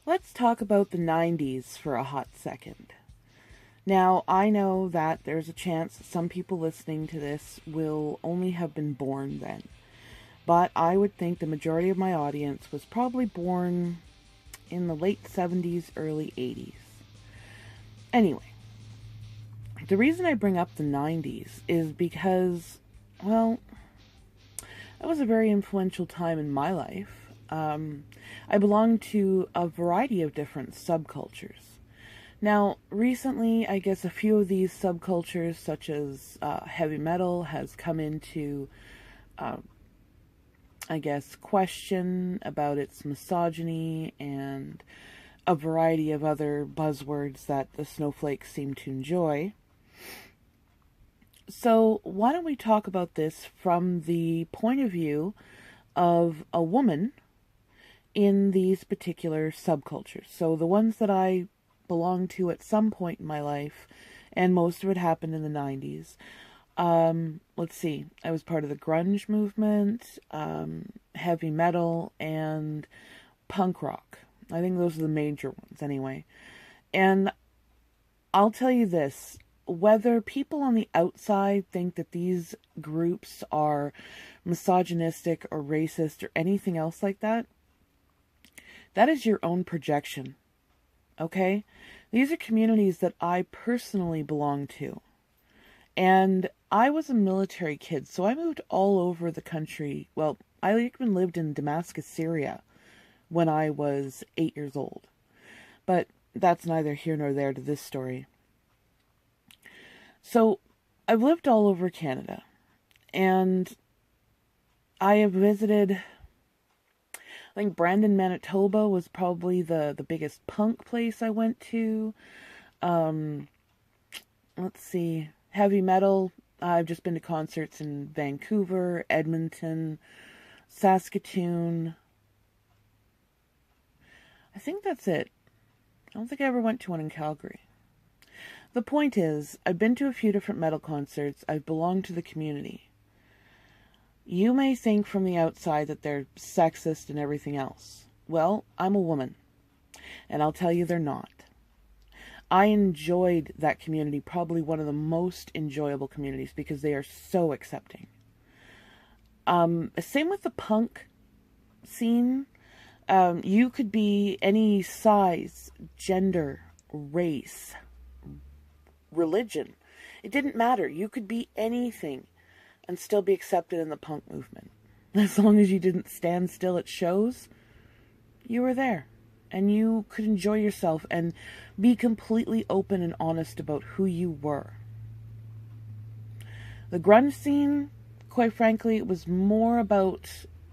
Let's talk about the 90s for a hot second. Now, I know that there's a chance that some people listening to this will only have been born then, but I would think the majority of my audience was probably born in the late 70s, early 80s. Anyway, the reason I bring up the 90s is because, well, that was a very influential time in my life. I belong to a variety of different subcultures. Now, recently, I guess a few of these subcultures, such as heavy metal, has come into, question about its misogyny and a variety of other buzzwords that the snowflakes seem to enjoy. So, why don't we talk about this from the point of view of a woman in these particular subcultures? So, the ones that I belong to at some point in my life, and most of it happened in the 90s. Let's see, I was part of the grunge movement, heavy metal, and punk rock. I think those are the major ones anyway. And I'll tell you this, whether people on the outside think that these groups are misogynistic or racist or anything else like that, that is your own projection. Okay? These are communities that I personally belong to. And I was a military kid, so I moved all over the country. Well, I even lived in Damascus, Syria when I was 8 years old. But that's neither here nor there to this story. So, I've lived all over Canada. And I have visited, I think Brandon, Manitoba was probably the biggest punk place I went to. Let's see, heavy metal. I've just been to concerts in Vancouver, Edmonton, Saskatoon. I think that's it. I don't think I ever went to one in Calgary. The point is, I've been to a few different metal concerts. I've belonged to the community. You may think from the outside that they're sexist and everything else. Well, I'm a woman, and I'll tell you they're not. I enjoyed that community, probably one of the most enjoyable communities, because they are so accepting. Same with the punk scene. You could be any size, gender, race, religion. It didn't matter. You could be anything and still be accepted in the punk movement. As long as you didn't stand still at shows, you were there. And you could enjoy yourself and be completely open and honest about who you were. The grunge scene, quite frankly, it was more about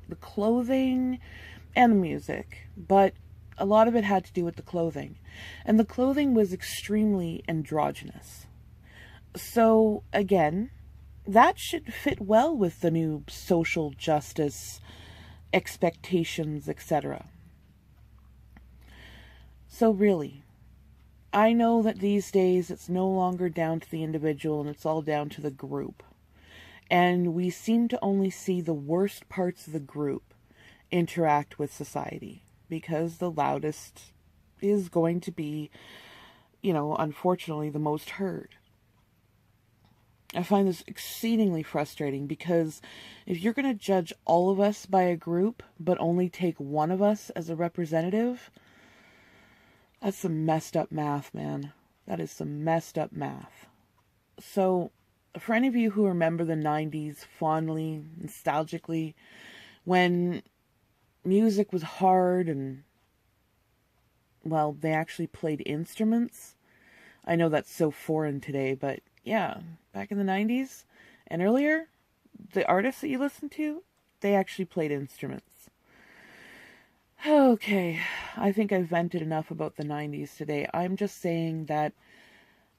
the clothing and the music. But a lot of it had to do with the clothing. And the clothing was extremely androgynous. So, again, that should fit well with the new social justice expectations, etc. So really, I know that these days it's no longer down to the individual and it's all down to the group. And we seem to only see the worst parts of the group interact with society, because the loudest is going to be, unfortunately the most heard. I find this exceedingly frustrating, because if you're going to judge all of us by a group, but only take one of us as a representative, that's some messed up math, man. That is some messed up math. So, for any of you who remember the 90s fondly, nostalgically, when music was hard and, well, they actually played instruments. I know that's so foreign today, but yeah, back in the 90s and earlier, the artists that you listen to, they actually played instruments. Okay, I think I've vented enough about the 90s today. I'm just saying that,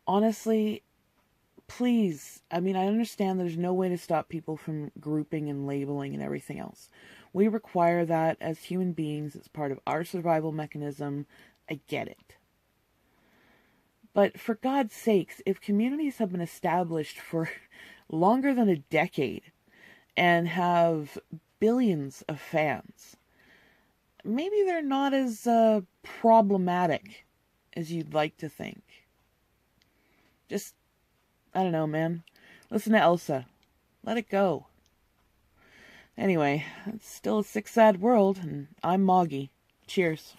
honestly, please, I understand there's no way to stop people from grouping and labeling and everything else. We require that as human beings. It's part of our survival mechanism. I get it. But for God's sakes, if communities have been established for longer than a decade and have billions of fans, maybe they're not as problematic as you'd like to think. Just, I don't know, man. Listen to Elsa. Let it go. Anyway, it's still a sick, sad world, and I'm Moggy. Cheers.